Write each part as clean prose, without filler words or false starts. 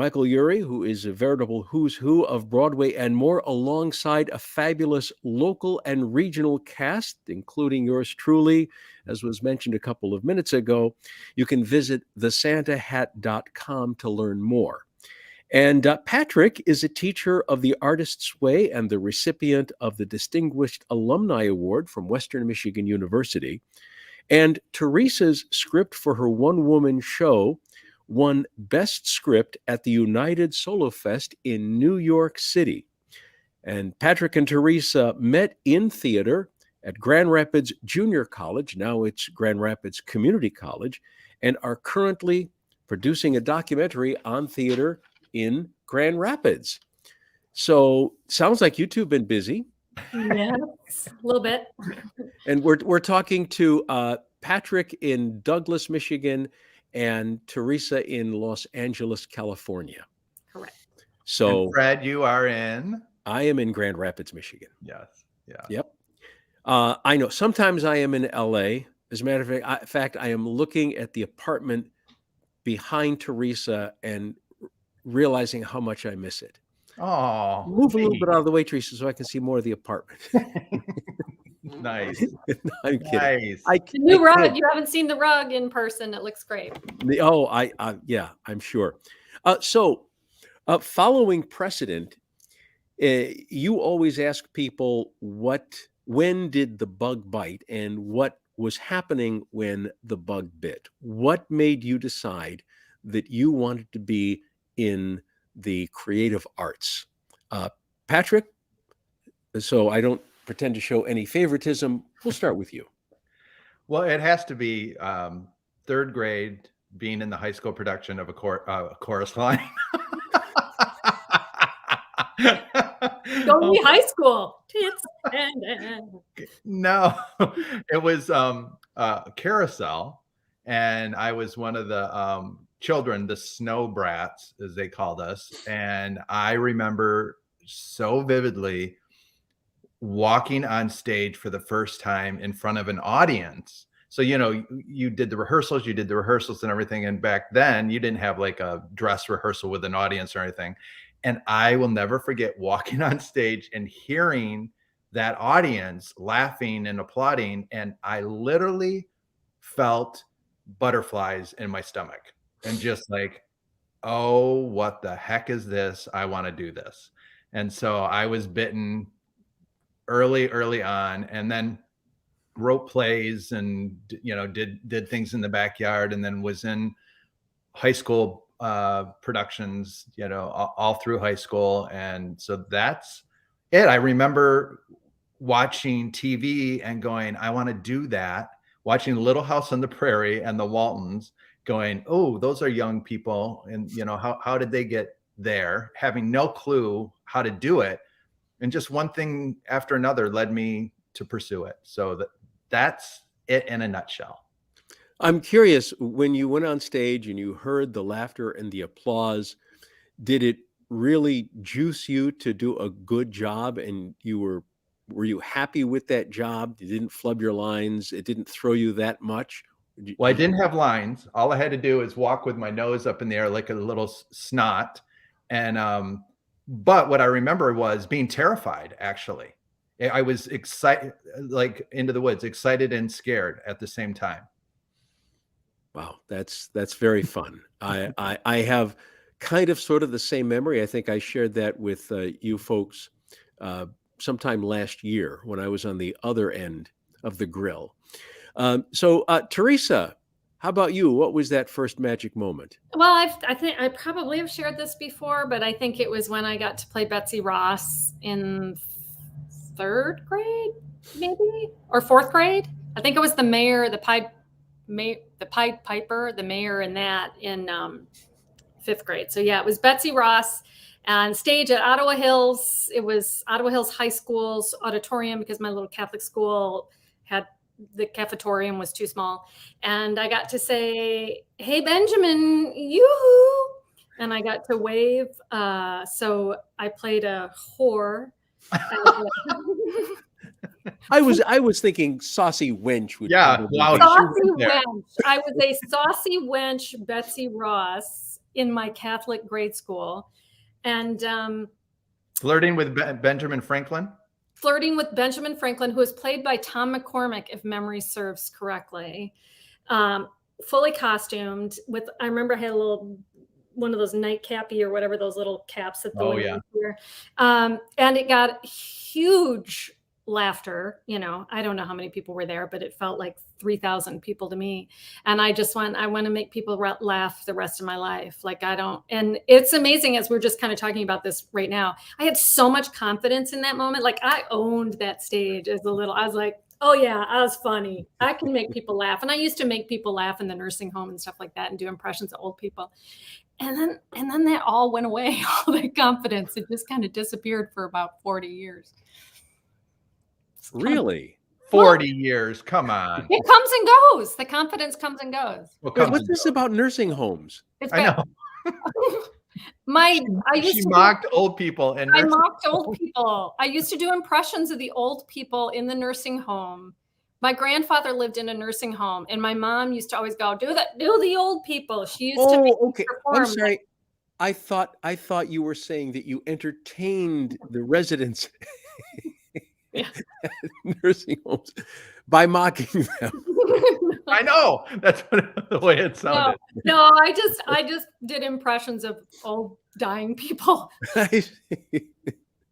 Michael Urie, who is a veritable who's who of Broadway and more, alongside a fabulous local and regional cast, including yours truly, as was mentioned a couple of minutes ago. You can visit thesantahat.com to learn more. And Patrick is a teacher of the Artist's Way and the recipient of the Distinguished Alumni Award from Western Michigan University. And Teresa's script for her one-woman show won Best Script at the United Solo Fest in New York City. And Patrick and Teresa met in theater at Grand Rapids Junior College, now it's Grand Rapids Community College, and are currently producing a documentary on theater in Grand Rapids. So sounds like you two have been busy. Yes, a little bit. And we're talking to Patrick in Douglas, Michigan, and Teresa in Los Angeles, California. Correct. So And Fred, you are in? I am in Grand Rapids, Michigan. Yes. Yeah. Yep. I know sometimes I am in LA. As a matter of fact, I am looking at the apartment behind Teresa and realizing how much I miss it. Oh, Move a little bit out of the way, Teresa, so I can see more of the apartment. Nice. No, I'm kidding. Nice. The new rug. You haven't seen the rug in person. It looks great. Yeah, I'm sure. So, following precedent, you always ask people when did the bug bite and what was happening when the bug bit? What made you decide that you wanted to be in the creative arts? Patrick, so I don't pretend to show any favoritism. We'll start with you. Well, it has to be third grade, being in the high school production of a chorus line. Go be high school. Tits and No, it was Carousel, and I was one of the children, the snow brats, as they called us. And I remember so vividly walking on stage for the first time in front of an audience. So, you did the rehearsals and everything. And back then you didn't have like a dress rehearsal with an audience or anything. And I will never forget walking on stage and hearing that audience laughing and applauding. And I literally felt butterflies in my stomach and just like, oh, what the heck is this? I want to do this. And so I was bitten early on, and then wrote plays and did things in the backyard, and then was in high school productions all through high school. And so that's it. I remember watching TV and going, I want to do that, watching Little House on the Prairie and the Waltons, going, oh, those are young people, and how did they get there, having no clue how to do it. And just one thing after another led me to pursue it. So that's it in a nutshell. I'm curious, when you went on stage and you heard the laughter and the applause, did it really juice you to do a good job? And were you happy with that job? You didn't flub your lines. It didn't throw you that much. Well, I didn't have lines. All I had to do is walk with my nose up in the air like a little snot. And but what I remember was being terrified, actually. I was excited, like into the woods, excited and scared at the same time. Wow, that's very fun. I have kind of sort of the same memory. I think I shared that with you folks sometime last year when I was on the other end of the grill. So Teresa, how about you? What was that first magic moment? Well, I think I probably have shared this before, but I think it was when I got to play Betsy Ross in third grade, maybe, or fourth grade. I think it was the mayor, the Pied Piper, the mayor in that in fifth grade. So yeah, it was Betsy Ross on stage at Ottawa Hills. It was Ottawa Hills High School's auditorium because my little Catholic school had the cafetorium was too small. And I got to say, hey, Benjamin, yoo-hoo. And I got to wave. So I played a whore. I was thinking saucy wench. Yeah, wow. Saucy wench. I was a saucy wench, Betsy Ross, in my Catholic grade school. And Flirting with Benjamin Franklin. flirting with Benjamin Franklin, who was played by Tom McCormick, if memory serves correctly. Fully costumed with, I remember I had a little, one of those nightcappy or whatever, those little caps that the ladies wear. And it got huge laughter. You know, I don't know how many people were there, but it felt like 3,000 people to me. And I want to make people laugh the rest of my life. Like and it's amazing, as we're just kind of talking about this right now. I had so much confidence in that moment. Like I owned that stage I was like, oh yeah, I was funny. I can make people laugh. And I used to make people laugh in the nursing home and stuff like that and do impressions of old people. And then that all went away. All that confidence, it just kind of disappeared for about 40 years. Really? 40 years. Come on. It comes and goes. The confidence comes and goes. What's this about nursing homes? It's I know. She mocked old people. I mocked old people. I used to do impressions of the old people in the nursing home. My grandfather lived in a nursing home, and my mom used to always go, do the old people. She used to make okay. I'm sorry. I thought you were saying that you entertained the residents at nursing homes by mocking them. I know. That's the way it sounded. No, I just did impressions of old dying people.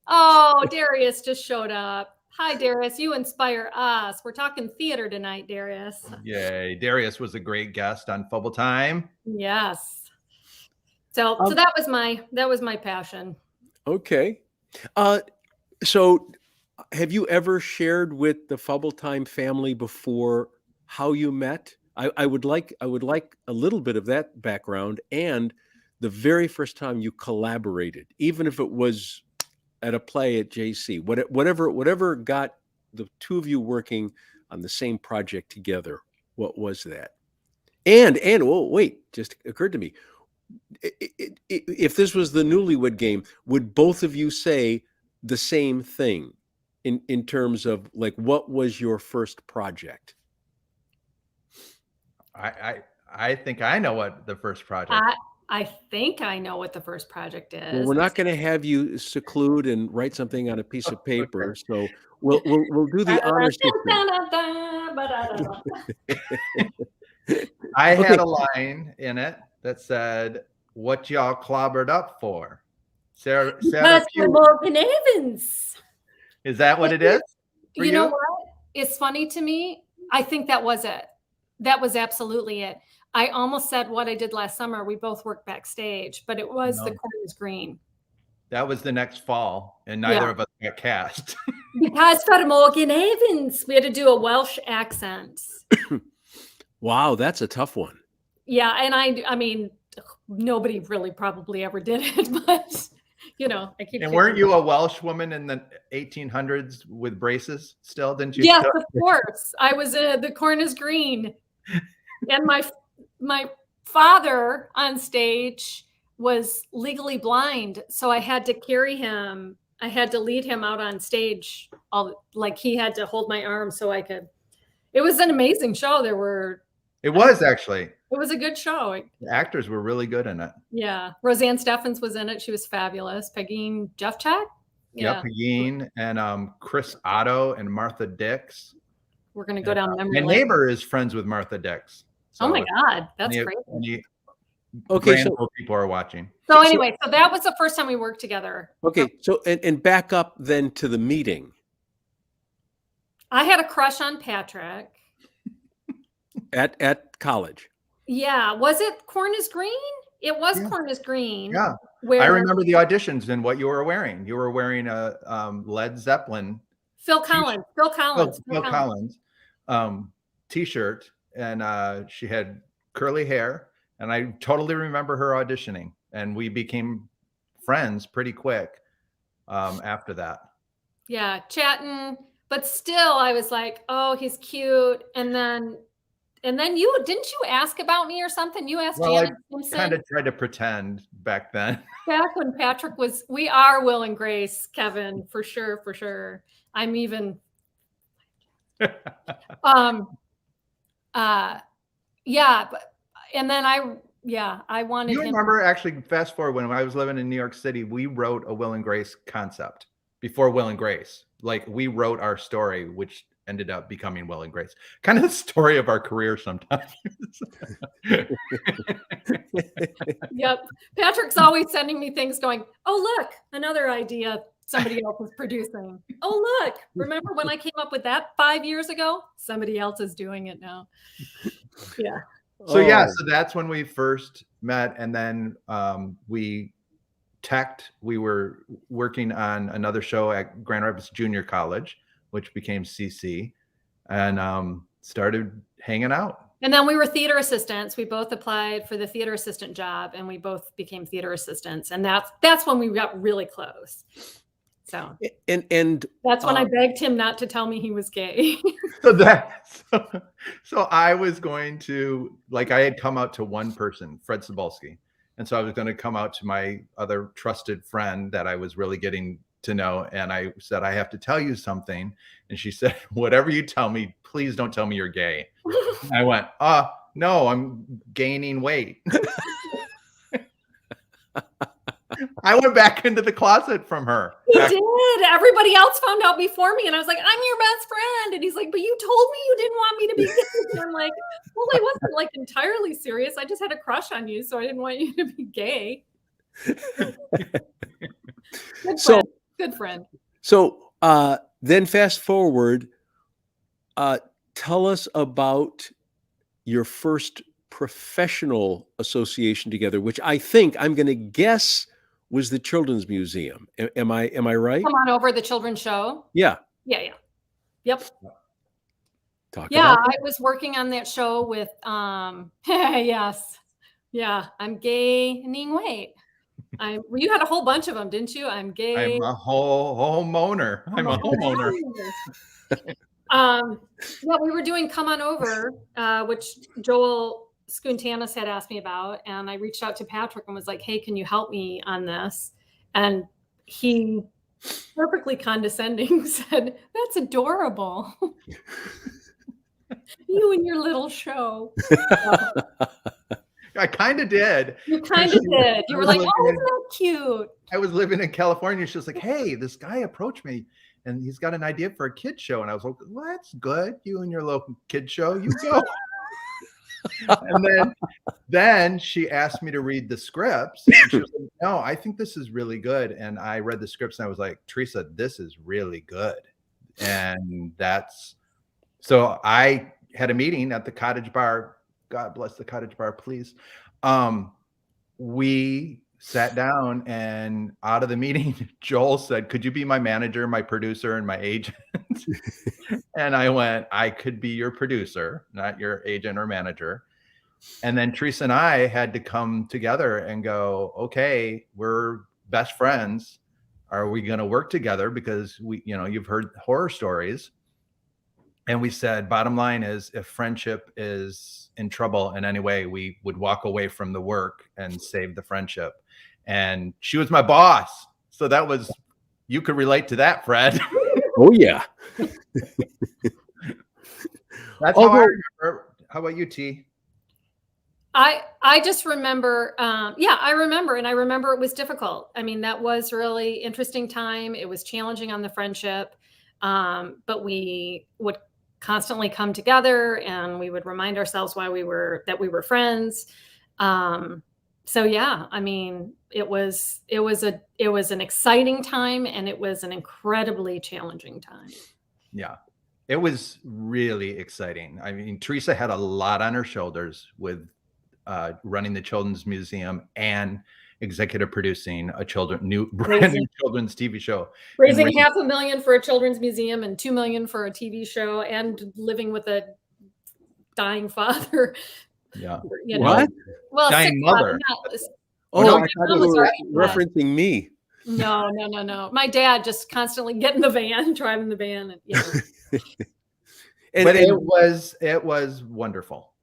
Oh, Darius just showed up. Hi, Darius. You inspire us. We're talking theater tonight, Darius. Yay. Darius was a great guest on Fubble Time. Yes. So that was my passion. Okay. So have you ever shared with the Fubble Time family before how you met? I would like a little bit of that background, and the very first time you collaborated, even if it was at a play at JC, whatever got the two of you working on the same project together. What was that? And wait, just occurred to me. If this was the Newlywed Game, would both of you say the same thing in terms of like, what was your first project? I think I know what the first project. I think I know what the first project is. Well, we're not going to have you seclude and write something on a piece of paper, so we'll do the honors. I had a line in it that said, "What y'all clobbered up for?" Sarah Morgan Evans. Is that what it is? You know what? It's funny to me. I think that was it. That was absolutely it. I almost said what I did last summer. We both worked backstage, but it was The Corn is Green. That was the next fall, and neither of us got cast. Because for Morgan Evans, we had to do a Welsh accent. Wow, that's a tough one. Yeah, and I mean, nobody really probably ever did it, but you know, I keep. And weren't you a Welsh woman in the 1800s with braces still? Didn't you? Yes, of course. I was The Corn is Green, and my father on stage was legally blind, so I had to carry him. I had to lead him out on stage. Like he had to hold my arm so I could. It was an amazing show. It was actually. It was a good show. The actors were really good in it. Yeah. Roseanne Steffens was in it. She was fabulous. Pegeen Jeffchak. Yeah, Pegeen and Chris Otto and Martha Dix. We're going to go down memory lane. My neighbor is friends with Martha Dix. So oh my God. That's great. Okay. So people are watching. So anyway, so that was the first time we worked together. Okay. So, and back up then to the meeting. I had a crush on Patrick. At college. Yeah. Was it Corn is Green? It was Corn is Green. Yeah. I remember the auditions and what you were wearing. You were wearing a Led Zeppelin. Phil Collins t-shirt, and she had curly hair, and I totally remember her auditioning, and we became friends pretty quick after that. Yeah, chatting, but still I was like, oh, he's cute. And then didn't you ask about me or something? You asked Janet Simpson. I kind of tried to pretend back then. Back when Patrick we are Will and Grace, Kevin, for sure. I'm even yeah, and then Yeah, I wanted You him. remember, actually, fast forward, when I was living in New York City, we wrote a Will and Grace concept before Will and Grace. Like, we wrote our story, which ended up becoming Will and Grace. Kind of the story of our career sometimes. Yep. Patrick's always sending me things going, oh, look, another idea somebody else is producing. Oh, look, remember when I came up with that 5 years ago? Somebody else is doing it now. Yeah. So yeah, Oh, so that's when we first met, and then we teched. We were working on another show at Grand Rapids Junior College, which became CC, and started hanging out. And then we were theater assistants. We both applied for the theater assistant job, and we both became theater assistants. And that's when we got really close. So and that's when I begged him not to tell me he was gay. So I was going to, like, I had come out to one person, Fred Stella, and so I was going to come out to my other trusted friend that I was really getting to know, and I said, I have to tell you something, and she said, whatever you tell me, please don't tell me you're gay. I went, no, I'm gaining weight. I went back into the closet from her. He did. Everybody else found out before me, and I was like, I'm your best friend. And he's like, but you told me you didn't want me to be gay. And I'm like, well, I wasn't like entirely serious. I just had a crush on you, so I didn't want you to be gay. Good friend. Good friend. So then fast forward, tell us about your first professional association together, which I think, I'm going to guess, was the Children's Museum. Am I right? Come on over, the children's show. Yeah. Yeah. Yep. Talk Yeah, about I was working on that show with yes. Yeah, I'm gaining weight. You had a whole bunch of them, didn't you? I'm gay. I'm a homeowner. I'm a homeowner. Yeah, we were doing Come On Over, which Joel Skuntanis had asked me about, and I reached out to Patrick and was like, hey, can you help me on this? And he perfectly condescending said, that's adorable. You and your little show. I kind of did. You kind of did. You were like, oh, isn't that cute? I was living in California. She was like, hey, this guy approached me and he's got an idea for a kid show. And I was like, well, that's good. You and your local kid show, you go. And then she asked me to read the scripts. And she was like, no, I think this is really good. And I read the scripts and I was like, Teresa, this is really good. And so I had a meeting at the Cottage Bar. God bless the Cottage Bar, please. We sat down, and out of the meeting, Joel said, could you be my manager, my producer, and my agent? And I went, I could be your producer, not your agent or manager. And then Teresa and I had to come together and go, okay, we're best friends. Are we going to work together? Because you've heard horror stories. And we said, bottom line is, if friendship is in trouble in any way, we would walk away from the work and save the friendship. And she was my boss. So you could relate to that, Fred. Oh, yeah. That's how I remember. How about you, T? I just remember, I remember, and I remember it was difficult. I mean, that was really interesting time. It was challenging on the friendship, but we would constantly come together, and we would remind ourselves that we were friends. So yeah, I mean, it was an exciting time, and it was an incredibly challenging time. Yeah, it was really exciting. I mean, Teresa had a lot on her shoulders with running the Children's Museum and executive producing a brand new children's TV show, raising $500,000 for a children's museum and $2 million for a TV show, and living with a dying father. Yeah. What? Well, dying mother. I thought you were referencing me. No. My dad just constantly driving the van. But it was wonderful.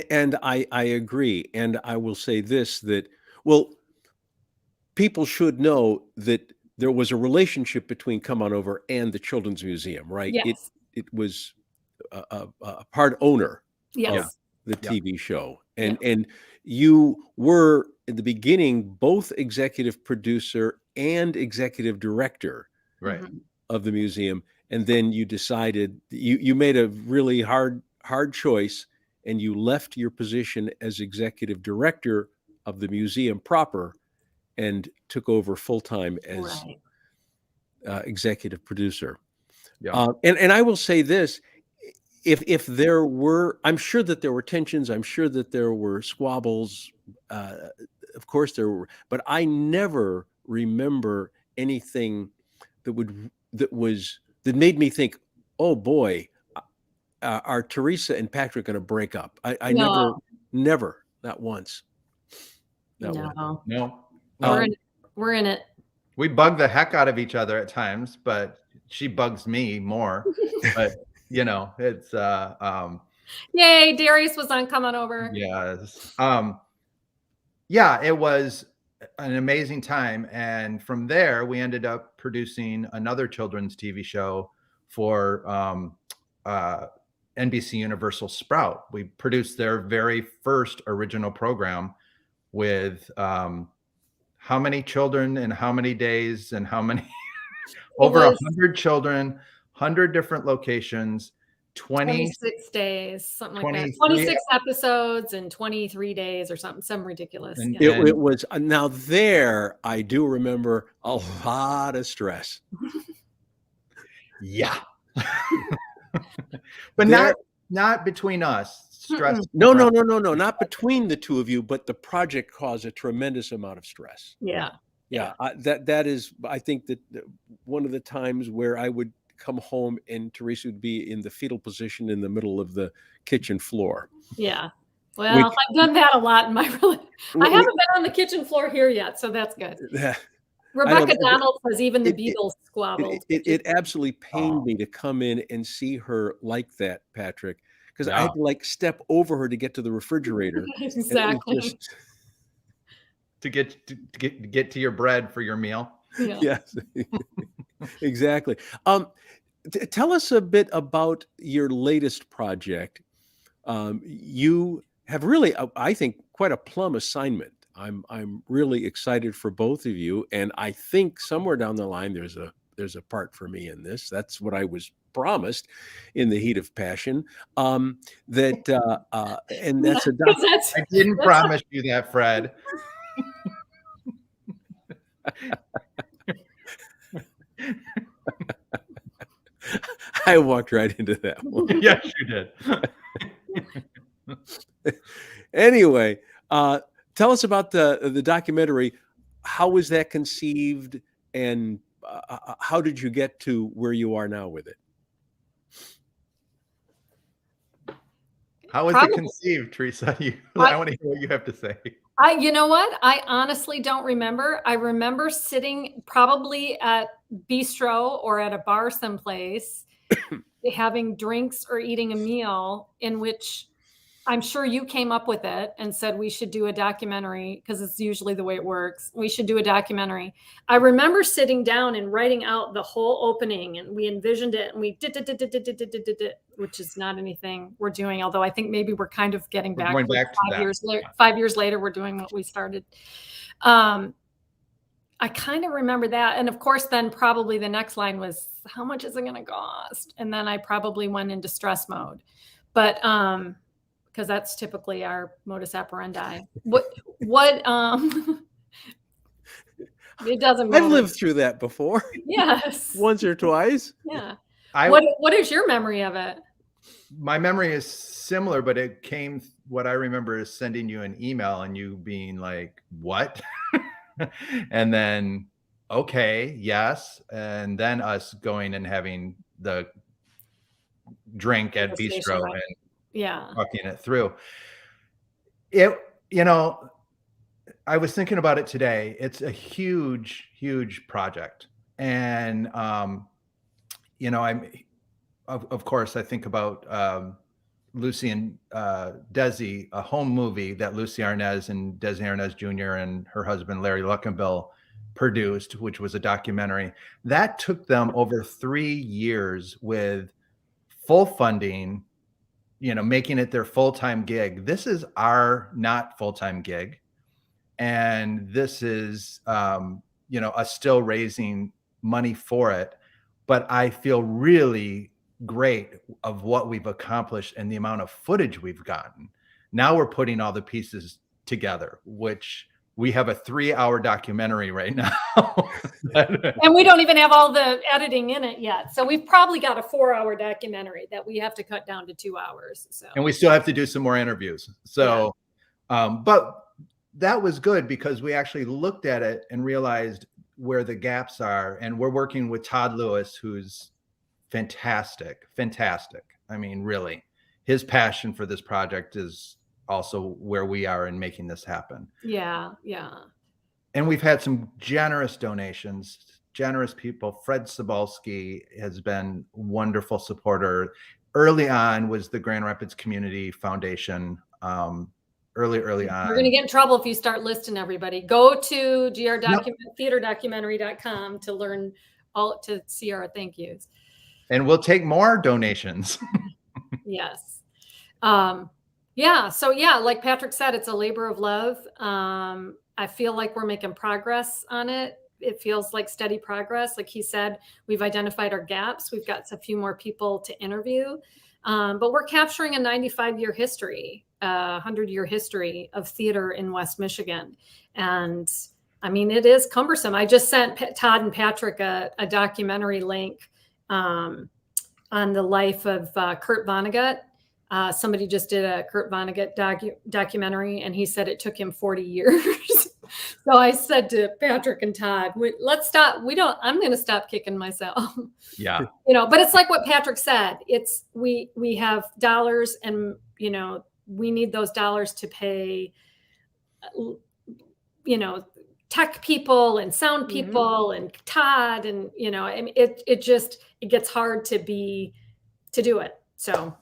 And I agree. And I will say this, that, people should know that there was a relationship between Come On Over and the Children's Museum, right? Yes. It was a part owner yes. the Yep. TV show. And you were in the beginning both executive producer and executive director Right. Mhm. of the museum, and then you decided you made a really hard choice, and you left your position as executive director of the museum proper and took over full-time as Right. executive producer. Yeah. And I will say this, if there were, I'm sure that there were tensions, I'm sure that there were squabbles, of course there were, but I never remember anything that made me think, oh boy, are Teresa and Patrick going to break up? I No. never, not once. Not once. No. No. We're Um, in it. We're in it. We bug the heck out of each other at times, but she bugs me more. But you know, it's Yay, Darius was on coming over. yes. Yeah, it was an amazing time. And from there, we ended up producing another children's TV show for NBC Universal Sprout. We produced their very first original program with how many children and how many days and how many over was 100 children, 100 different locations, 20 26 days, something like that. 23 26 episodes in 23 days or something, some ridiculous. And- Yeah. it was, now there, I do remember a lot of stress. yeah. But There- not between us. Stress. No, not between the two of you, but the project caused a tremendous amount of stress. Yeah. Yeah, that is, I think that one of the times where I would come home and Teresa would be in the fetal position in the middle of the kitchen floor. Yeah. Well, I've done that a lot in my I haven't been on the kitchen floor here yet, so that's good. Rebecca Donald says even the Beatles squabbled. It absolutely pained me to come in and see her like that, Patrick, because I had to like step over her to get to the refrigerator. Exactly. To get to your bread for your meal. Yeah. Yes, exactly. Tell us a bit about your latest project. You have really, I think, quite a plum assignment. I'm really excited for both of you, and I think somewhere down the line there's a part for me in this. That's what I was promised in the heat of passion. And that's I didn't promise you that, Fred. I walked right into that one. Yes, you did. Anyway, tell us about the documentary. How was that conceived, and how did you get to where you are now with it? How was it conceived, Teresa? I want to hear what you have to say. You know what? I honestly don't remember. I remember sitting probably at bistro or at a bar someplace, having drinks or eating a meal in which I'm sure you came up with it and said we should do a documentary, because it's usually the way it works. We should do a documentary. I remember sitting down and writing out the whole opening, and we envisioned it, and we did, which is not anything we're doing. Although I think maybe we're kind of getting back. Going back to 5 years later. 5 years later, we're doing what we started. I kind of remember that, and of course, then probably the next line was, "How much is it going to cost?" And then I probably went into stress mode, but because that's typically our modus operandi. What it doesn't matter. I've lived through that before. Yes. Once or twice. Yeah. What is your memory of it? My memory is similar, but what I remember is sending you an email and you being like, what? And then, okay, yes. And then us going and having the drink at bistro and talking it through. I was thinking about it today. It's a huge, huge project. And, of course, I think about Lucy and Desi, a home movie that Lucy Arnaz and Desi Arnaz Jr. and her husband, Larry Luckenbill, produced, which was a documentary. That took them over 3 years with full funding, making it their full-time gig. This is our not full-time gig. And this is, us still raising money for it. But I feel really great of what we've accomplished and the amount of footage we've gotten. Now we're putting all the pieces together, which we have a 3-hour documentary right now. And we don't even have all the editing in it yet. So we've probably got a 4-hour documentary that we have to cut down to 2 hours. So, and we still have to do some more interviews. So, but that was good because we actually looked at it and realized where the gaps are. And we're working with Todd Lewis, who's fantastic. I mean, really, his passion for this project is also where we are in making this happen. Yeah. And we've had some generous donations, generous people. Fred Stella has been a wonderful supporter. Early on was the Grand Rapids Community Foundation. Early on. You're going to get in trouble if you start listing everybody. Go to theaterdocumentary.com to learn to see our thank yous. And we'll take more donations. Yes. So like Patrick said, it's a labor of love. I feel like we're making progress on it. It feels like steady progress. Like he said, we've identified our gaps. We've got a few more people to interview. But we're capturing a 95-year history, 100-year history of theater in West Michigan. And I mean, it is cumbersome. I just sent Todd and Patrick a documentary link on the life of Kurt Vonnegut. Somebody just did a Kurt Vonnegut documentary, and he said it took him 40 years. So I said to Patrick and Todd, let's stop. I'm going to stop kicking myself. Yeah. But it's like what Patrick said. It's we have dollars, and we need those dollars to pay, tech people and sound people and Todd, and I mean, it gets hard to do it. So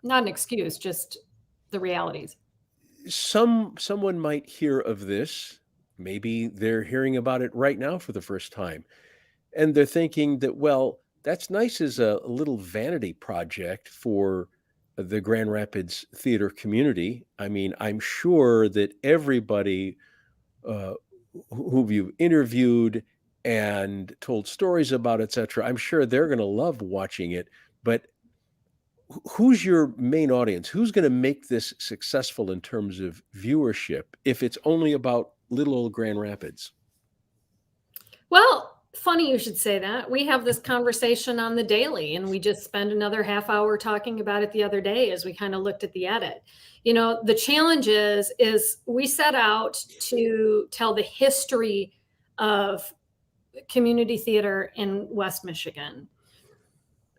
not an excuse, just the realities. Someone might hear of this. Maybe they're hearing about it right now for the first time. And they're thinking that, well, that's nice as a little vanity project for the Grand Rapids theater community. I mean, I'm sure that everybody who you've interviewed and told stories about, etc., I'm sure they're going to love watching it. But who's your main audience? Who's going to make this successful in terms of viewership if it's only about little old Grand Rapids? Well, funny you should say that. We have this conversation on the daily, and we just spent another half hour talking about it the other day as we kind of looked at the edit. The challenge is we set out to tell the history of community theater in West Michigan.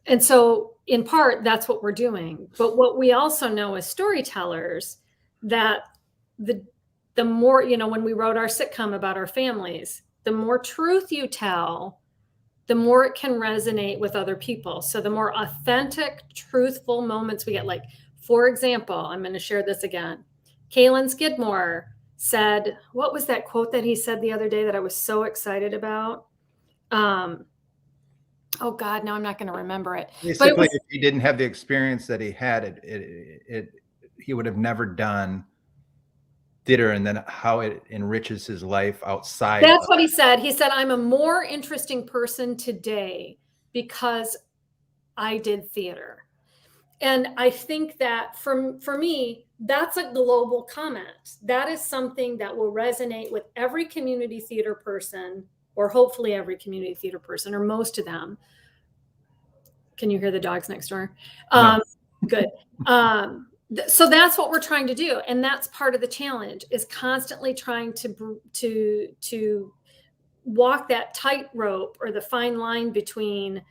And so in part, that's what we're doing. But what we also know as storytellers, that the more, when we wrote our sitcom about our families, the more truth you tell, the more it can resonate with other people. So the more authentic, truthful moments we get, like, for example, I'm going to share this again. Kalen Skidmore said, what was that quote that he said the other day that I was so excited about? Oh God, now I'm not going to remember it. Basically, if he didn't have the experience that he had, he would have never done theater, and then how it enriches his life outside. That's what he said. He said, I'm a more interesting person today because I did theater. And I think that for me, that's a global comment. That is something that will resonate with every community theater person, or hopefully every community theater person, or most of them. Can you hear the dogs next door? No. Good. So that's what we're trying to do. And that's part of the challenge, is constantly trying to walk that tightrope, or the fine line between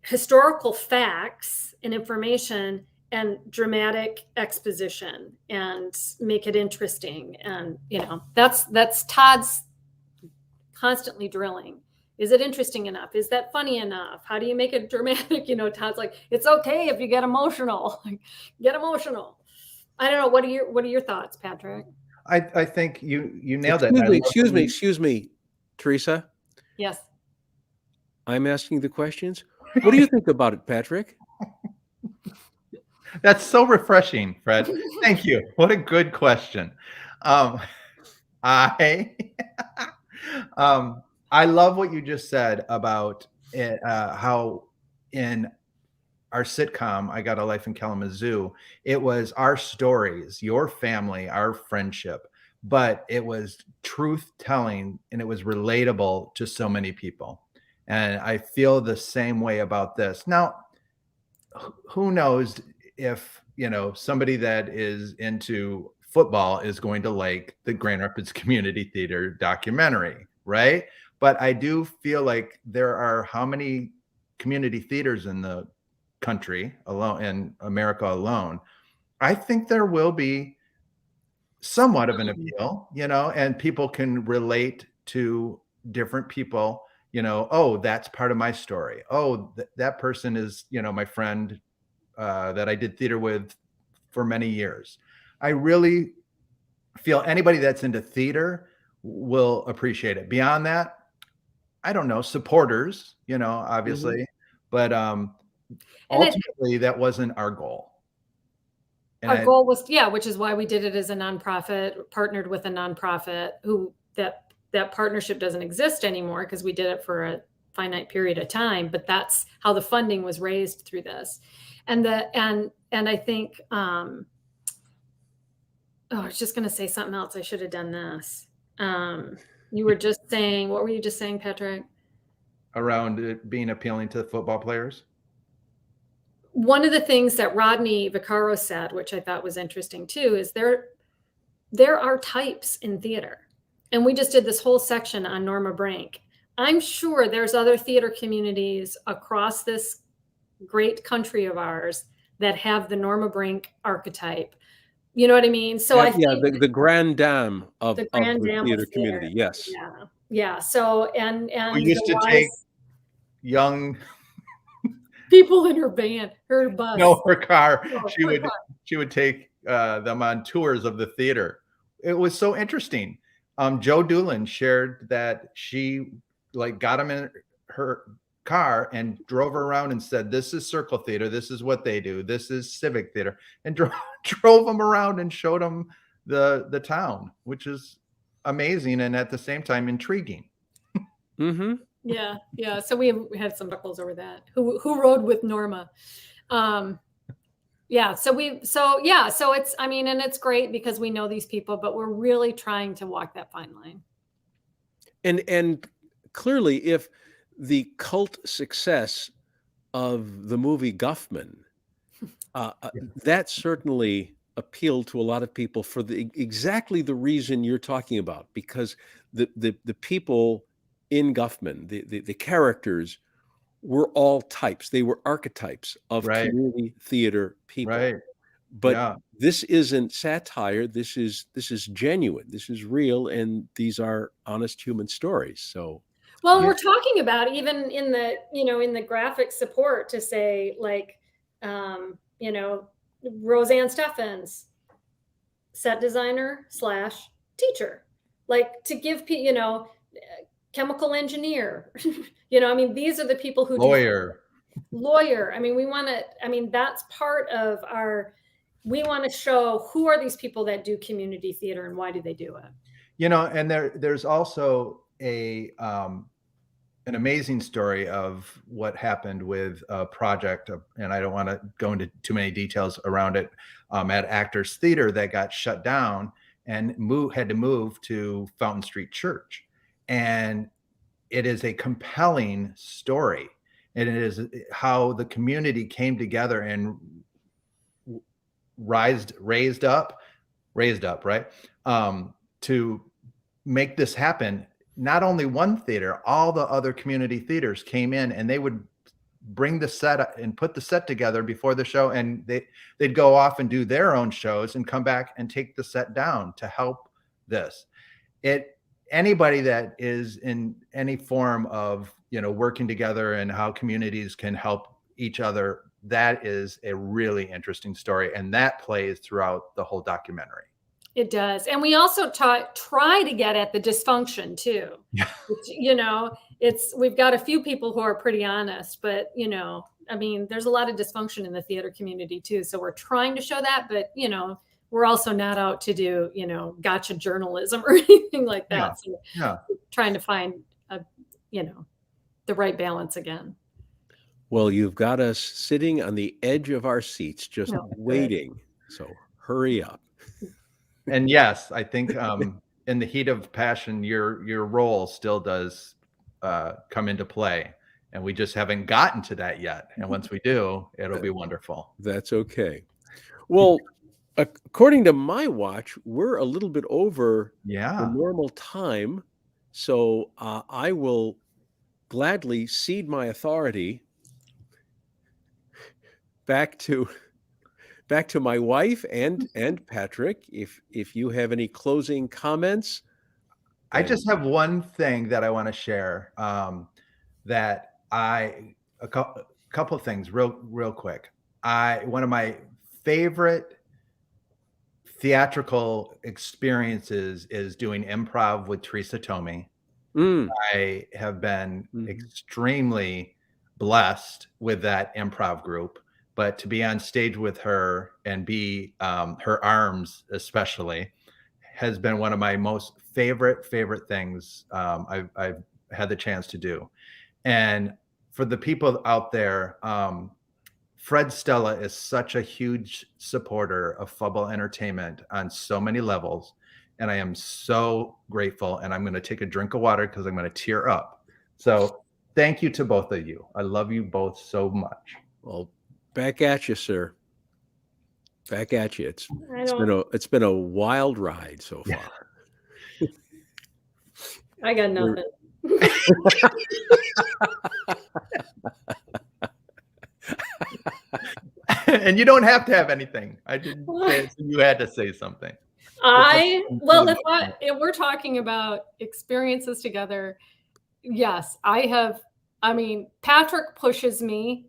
historical facts and information and dramatic exposition, and make it interesting. And, that's Todd's constantly drilling. Is it interesting enough? Is that funny enough? How do you make it dramatic? Todd's like, it's okay if you get emotional. Get emotional. I don't know. What are your thoughts, Patrick? I think you nailed it. Excuse me, Teresa. Yes. I'm asking the questions. What do you think about it, Patrick? That's so refreshing, Fred. Thank you. What a good question. Um, I I love what you just said about it, how in our sitcom, I Got a Life in Kalamazoo, it was our stories, your family, our friendship, but it was truth telling and it was relatable to so many people. And I feel the same way about this. Now, who knows if, somebody that is into football is going to like the Grand Rapids Community Theater documentary, right? But I do feel like there are how many community theaters in the country alone, in America alone? I think there will be somewhat of an appeal, and people can relate to different people, oh, that's part of my story. Oh, that person is, my friend that I did theater with for many years. I really feel anybody that's into theater will appreciate it. Beyond that, I don't know, supporters, obviously, but And I ultimately that wasn't our goal. And Our goal was, yeah, which is why we did it as a nonprofit, partnered with a nonprofit who that partnership doesn't exist anymore because we did it for a finite period of time, but that's how the funding was raised through this. And I think I was just going to say something else. I should have done this. You were just saying, what were you just saying, Patrick? around it being appealing to football players. One of the things that Rodney Vaccaro said, which I thought was interesting too, is there are types in theater. And we just did this whole section on Norma Brink. I'm sure there's other theater communities across this great country of ours that have the Norma Brink archetype. You know what I mean? So I think the grand dame of the grand the dame theater of community. theater. Yes. Yeah. Yeah. So and We used the to take wise young people in her van, her bus. no, her car. No, She her would car. she would take them on tours of the theater. It was so interesting. Joe Doolin shared that she got him in her car and drove her around and said, "This is Circle Theater. This is what they do. This is Civic Theater," and drove them around and showed them the town, which is amazing and at the same time intriguing. Yeah, yeah. So we had some buckles over that. Who rode with Norma? Yeah. So it's, I mean, and it's great because we know these people, but we're really trying to walk that fine line. And clearly, if the cult success of the movie Guffman, that certainly appealed to a lot of people for exactly the reason you're talking about, because the people in Guffman, the characters were all types. They were archetypes of Right. community theater people. Right. But Yeah. this isn't satire. This is genuine. This is real, and these are honest human stories. So, well, Yeah. we're talking about even in the in the graphic support to say Roseanne Steffens, set designer / teacher, to give people chemical engineer. I mean, these are the people who Lawyer. Lawyer. I mean, that's part of we want to show who are these people that do community theater and why do they do it. And there's also an amazing story of what happened with a project, and I don't want to go into too many details around it, at Actors Theater that got shut down and had to move to Fountain Street Church. And it is a compelling story. And it is how the community came together and raised up, right? To make this happen. Not only one theater, all the other community theaters came in and they would bring the set and put the set together before the show, and they'd go off and do their own shows and come back and take the set down to help this. Anybody that is in any form of working together and how communities can help each other, that is a really interesting story, and that plays throughout the whole documentary. It does. And we also try to get at the dysfunction too. Yeah. Which, we've got a few people who are pretty honest, but I mean, there's a lot of dysfunction in the theater community too. So we're trying to show that, but we're also not out to do, gotcha journalism or anything like that. Yeah. So Yeah. trying to find the right balance again. Well, you've got us sitting on the edge of our seats, just waiting. So hurry up. And yes, I think in the heat of passion, your role still does come into play, and we just haven't gotten to that yet. And once we do, it'll be wonderful. That's okay. Well, according to my watch, we're a little bit over the normal time, so I will gladly cede my authority back to my wife and Patrick. If you have any closing comments. I just have one thing that I want to share. A couple of things real quick. One of my favorite theatrical experiences is doing improv with Teresa Tomei. I have been extremely blessed with that improv group, but to be on stage with her and be her arms especially has been one of my most favorite things I've had the chance to do. And for the people out there, Fred Stella is such a huge supporter of Fubble Entertainment on so many levels. And I am so grateful. And I'm going to take a drink of water because I'm going to tear up. So thank you to both of you. I love you both so much. Well, back at you, sir. Back at you. It's been a wild ride so far. I got nothing. And you don't have to have anything. I didn't say it, so you had to say something. If we're talking about experiences together, yes, I have. I mean, Patrick pushes me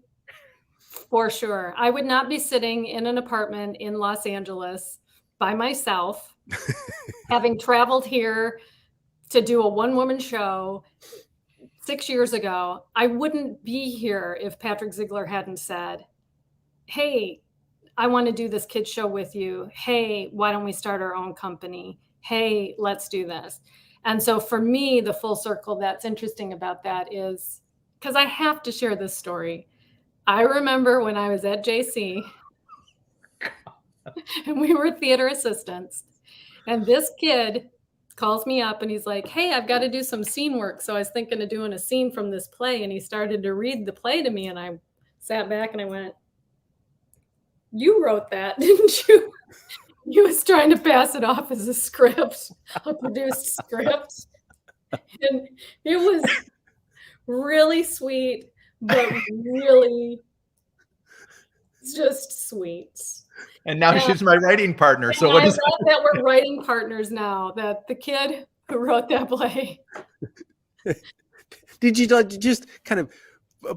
for sure. I would not be sitting in an apartment in Los Angeles by myself, having traveled here to do a one-woman show 6 years ago. I wouldn't be here if Patrick Ziegler hadn't said, hey, I want to do this kids show with you. Hey, why don't we start our own company? Hey, let's do this. And so for me, the full circle that's interesting about that is, because I have to share this story. I remember when I was at JC and we were theater assistants, and this kid calls me up and he's like, hey, I've got to do some scene work. So I was thinking of doing a scene from this play, and he started to read the play to me, and I sat back and I went, you wrote that, didn't you? He was trying to pass it off as a script, a produced script. And it was really sweet, but really just sweet. And now she's my writing partner. So what is that we're writing partners now, that the kid who wrote that play. Did you just kind of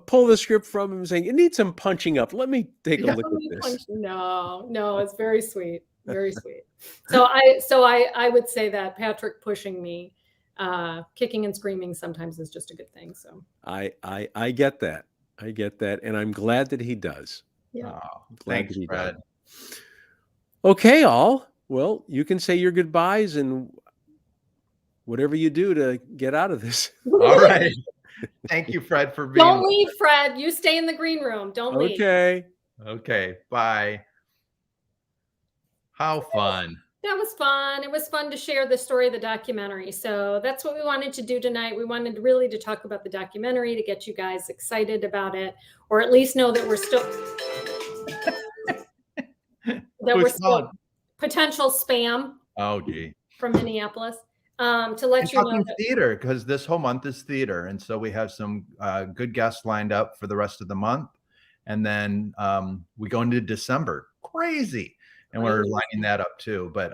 pull the script from him saying, it needs some punching up? Let me take a look at this. No, it's very sweet. Very sweet. So I would say that Patrick pushing me, kicking and screaming sometimes is just a good thing. So I get that. I get that. And I'm glad that he does. Yeah. Thanks, Fred. Okay, all. Well, you can say your goodbyes and whatever you do to get out of this. All right. Thank you, Fred, for being. Don't leave, Fred. You stay in the green room. Don't leave. Okay. Bye. How fun. That was fun. It was fun to share the story of the documentary. So that's what we wanted to do tonight. We wanted really to talk about the documentary, to get you guys excited about it, or at least know that we're still potential spam. Oh, gee. From Minneapolis. To let you know theater, because this whole month is theater, and so we have some good guests lined up for the rest of the month, and then we go into December. Crazy. And we're lining that up too. But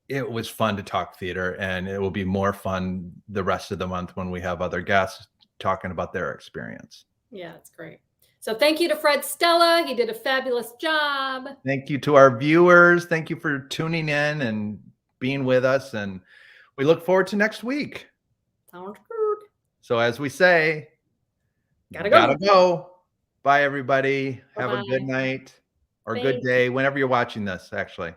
it was fun to talk theater, and it will be more fun the rest of the month when we have other guests talking about their experience. Yeah, it's great. So thank you to Fred Stella. He did a fabulous job. Thank you to our viewers. Thank you for tuning in and being with us. And we look forward to next week. Sounds good. So as we say, gotta go. Bye, everybody. Have a good Bye-bye. night or good Thank you. day whenever you're watching this, actually.